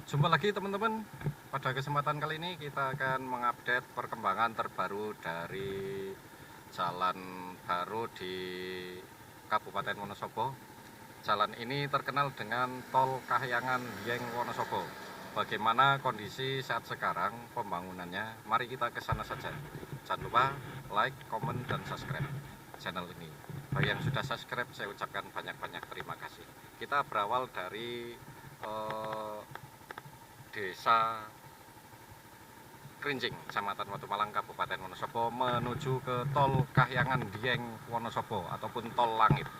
Jumpa lagi teman-teman. Pada kesempatan kali ini kita akan mengupdate perkembangan terbaru dari jalan baru di Kabupaten Wonosobo. Jalan ini terkenal dengan Tol Kahyangan Dieng Wonosobo. Bagaimana kondisi saat sekarang pembangunannya? Mari kita ke sana saja. Jangan lupa like, komen, dan subscribe channel ini. Bagi yang sudah subscribe, saya ucapkan banyak-banyak terima kasih. Kita berawal dari Desa Krinjing, Kecamatan Watu Malang, Kabupaten Wonosobo, menuju ke Tol Kahyangan Dieng Wonosobo ataupun Tol Langit.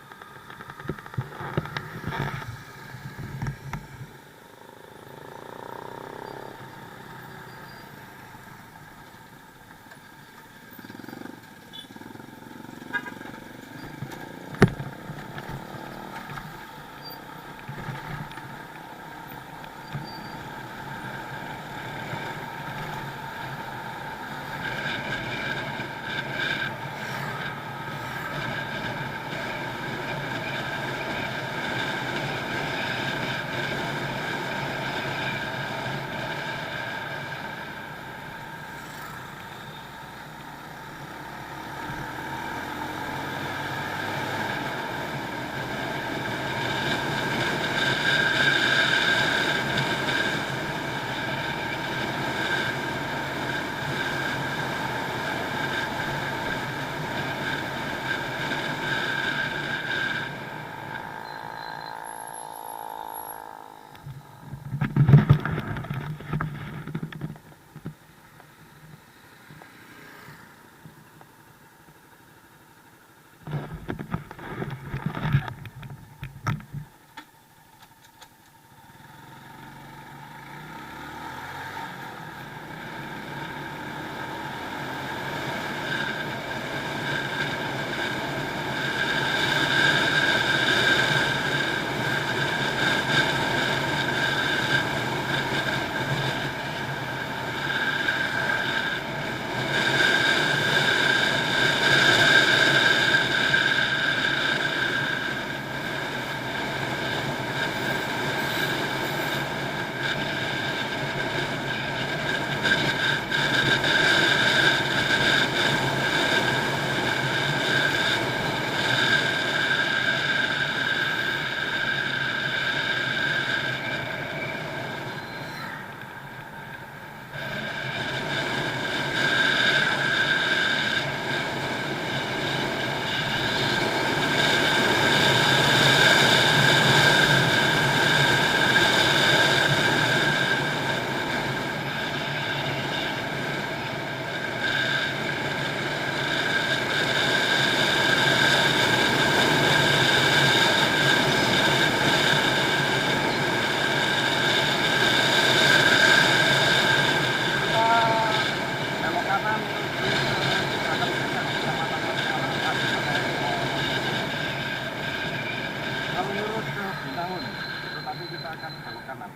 Kalau lurus ke Binangun, tetapi kita akan belok kanan.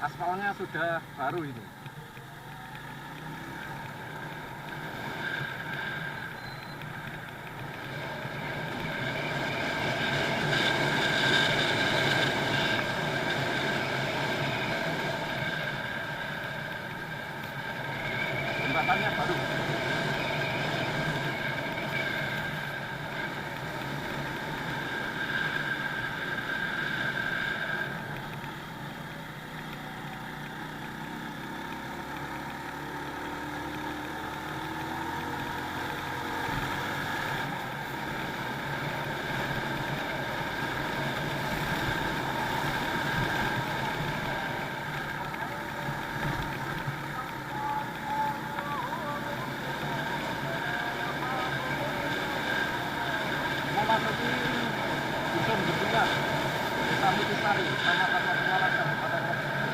Aspalnya sudah baru ini. Jembatannya baru. Memasuki dusun Bendungan, Desa Mutisari, Kecamatan Watu Malang, Kabupaten Wonosobo.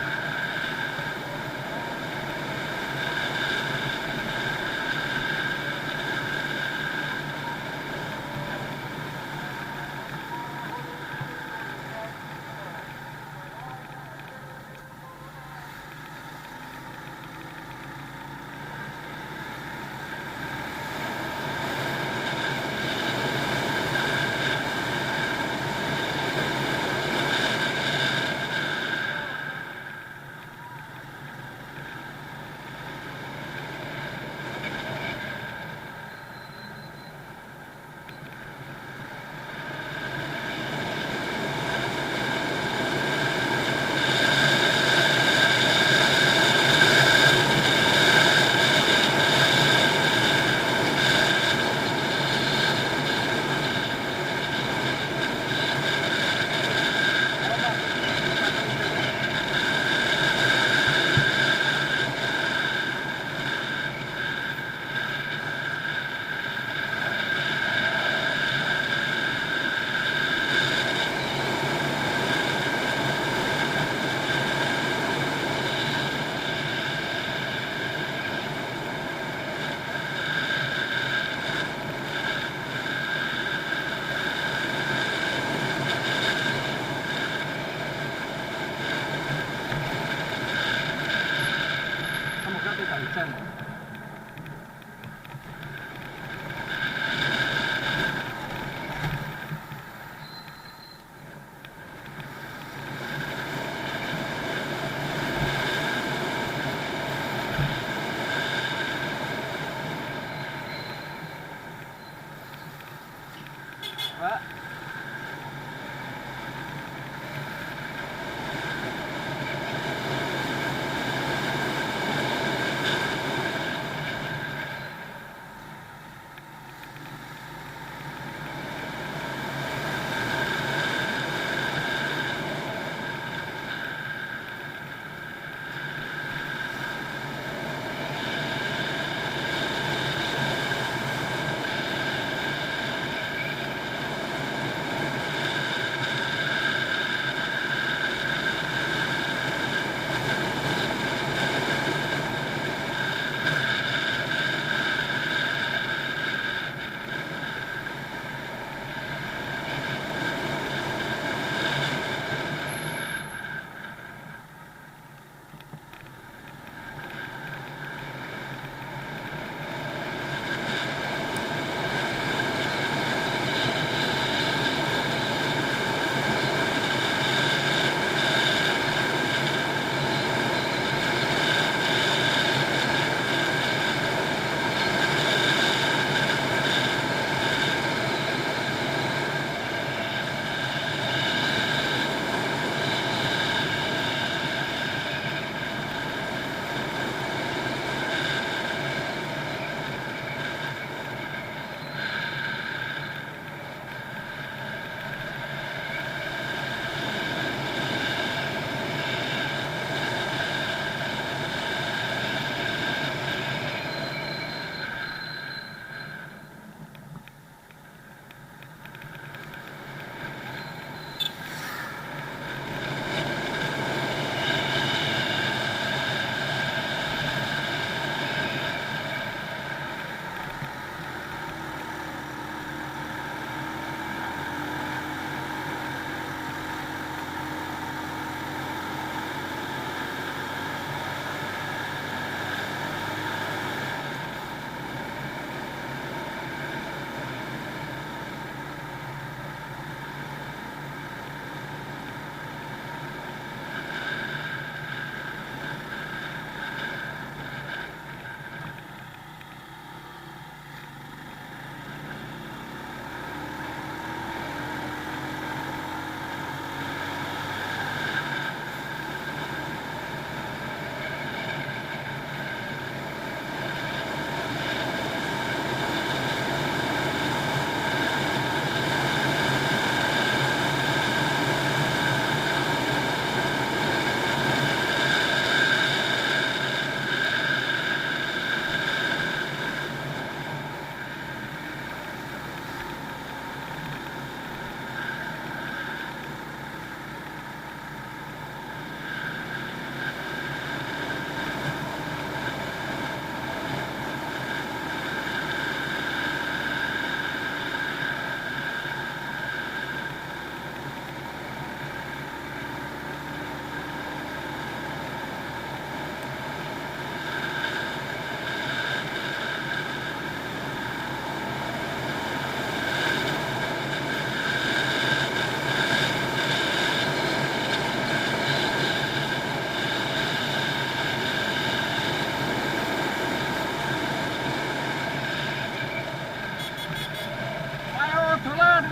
Pak.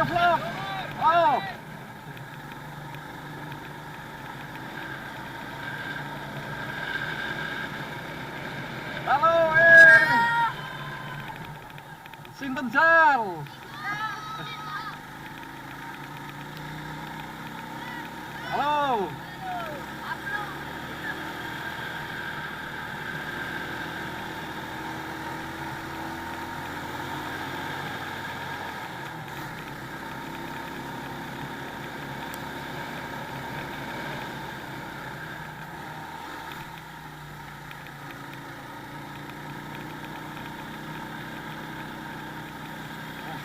vlog. Oh. Halo, Sinten Jal. Halo.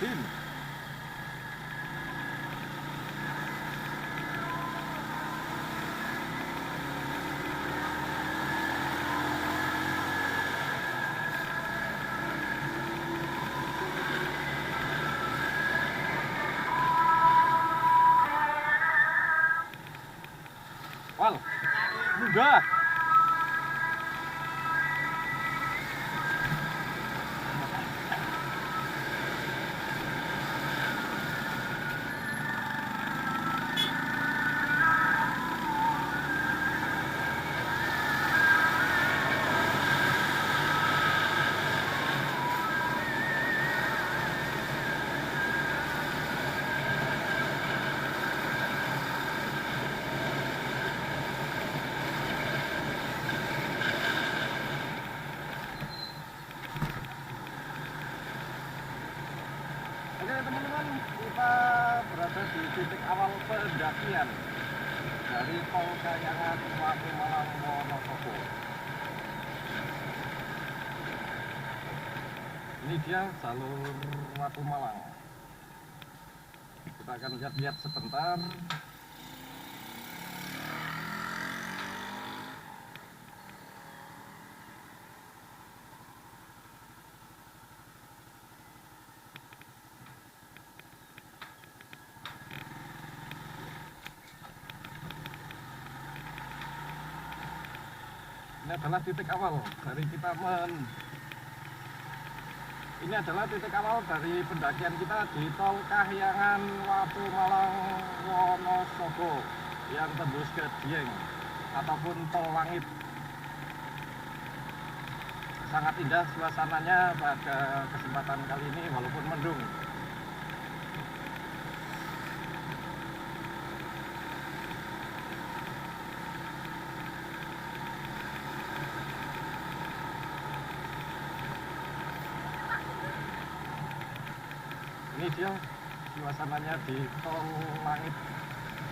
Din. Wal, mudah. Oke teman-teman, kita berada di titik awal pendakian dari Tol Kayangan Watu Malang Wonosobo. Ini dia jalur Watu Malang. Kita akan lihat-lihat sebentar. Ini adalah titik awal dari kita Ini adalah titik awal dari pendakian kita di Tol Kahyangan Watu Malang Wonosobo yang tembus ke Dieng ataupun Tol Langit. Sangat indah suasananya pada kesempatan kali ini walaupun mendung. Ini dia suasananya di Tol Langit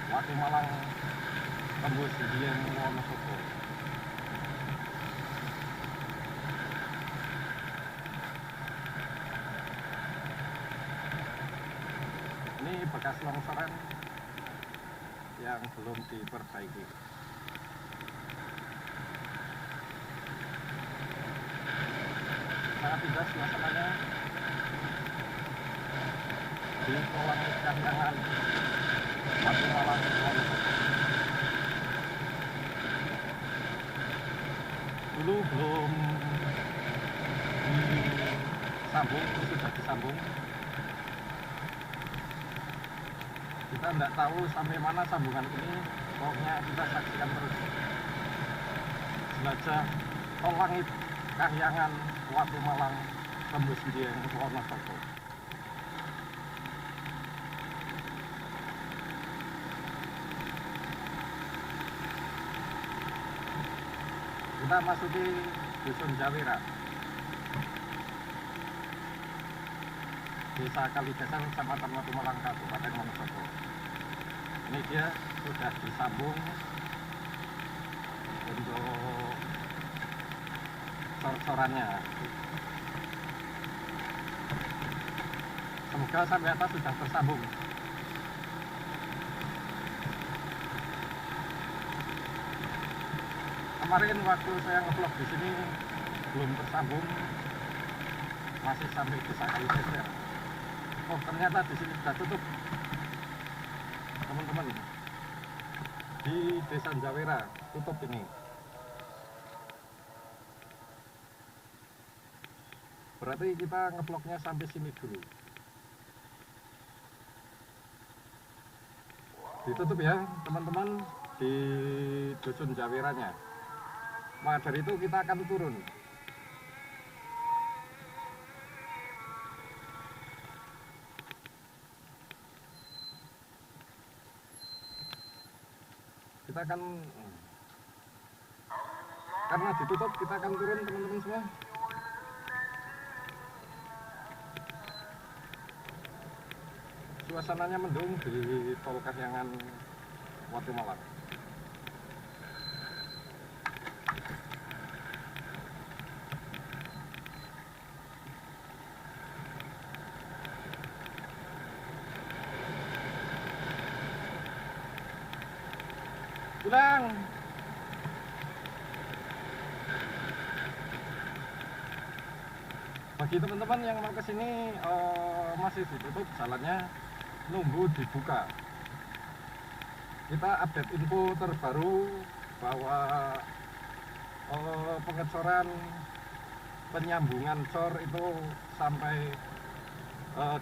Watu Malang tembus Dieng Wonosobo. Ini bekas longsoran yang belum diperbaiki. Sangat indah suasananya di Tol Langit Kahyangan Watu Malang Wonosobo. Dulu belum disambung, sudah disambung. Kita tidak tahu sampai mana sambungan ini, pokoknya kita saksikan terus. Jelajah Tol Langit Kahyangan Watu Malang tembus Dieng Wonosobo. Kita masuki Dusun Jawira, Desa Kalidesan, Kecamatan Watu Malang, Kabupaten Wonosobo. Ini dia sudah disambung untuk cor-corannya. Semoga sampai atas sudah tersambung. Kemarin waktu saya ngevlog di sini belum tersambung, masih sampai Desa Kalidesan. Oh ternyata di sini sudah tutup, teman-teman. Di Desa Jawira tutup ini. Berarti kita ngevlognya sampai sini dulu. Ditutup ya teman-teman di Dusun Jawiranya. Maka dari itu kita akan turun. Kita akan, karena ditutup, kita akan turun teman-teman semua. Suasananya mendung di Tol Kahyangan Watu Malang. Pulang. Bagi teman-teman yang mau ke sini masih ditutup jalannya, nunggu dibuka. Kita update info terbaru bahwa pengecoran penyambungan cor itu sampai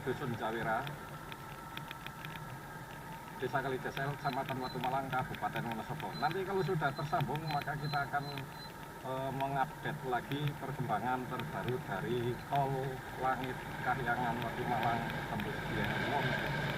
Dusun Jawira, Desa Kalidesan, Kecamatan Watu Malang, Kabupaten Wonosobo. Nanti kalau sudah tersambung maka kita akan mengupdate lagi perkembangan terbaru dari Tol Langit Kahyangan Watu Malang tembus Dieng Wonosobo.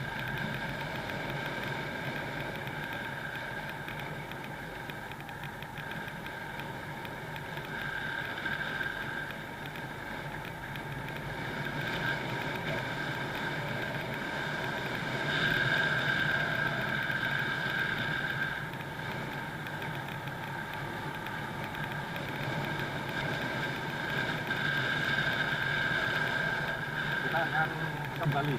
kembali.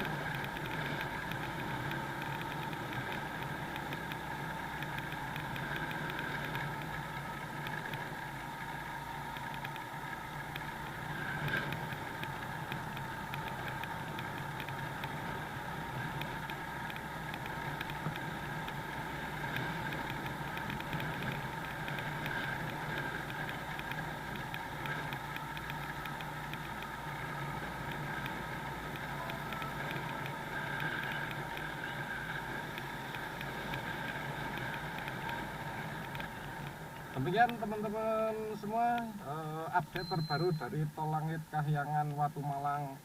Demikian teman-teman semua, update terbaru dari Tol Langit Kahyangan Watu Malang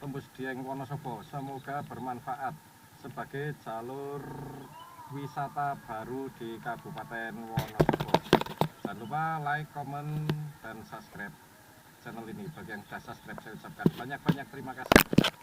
tembus Dieng Wonosobo. Semoga bermanfaat sebagai jalur wisata baru di Kabupaten Wonosobo. Jangan lupa like, comment, dan subscribe channel ini. Bagi yang sudah subscribe saya ucapkan banyak-banyak terima kasih.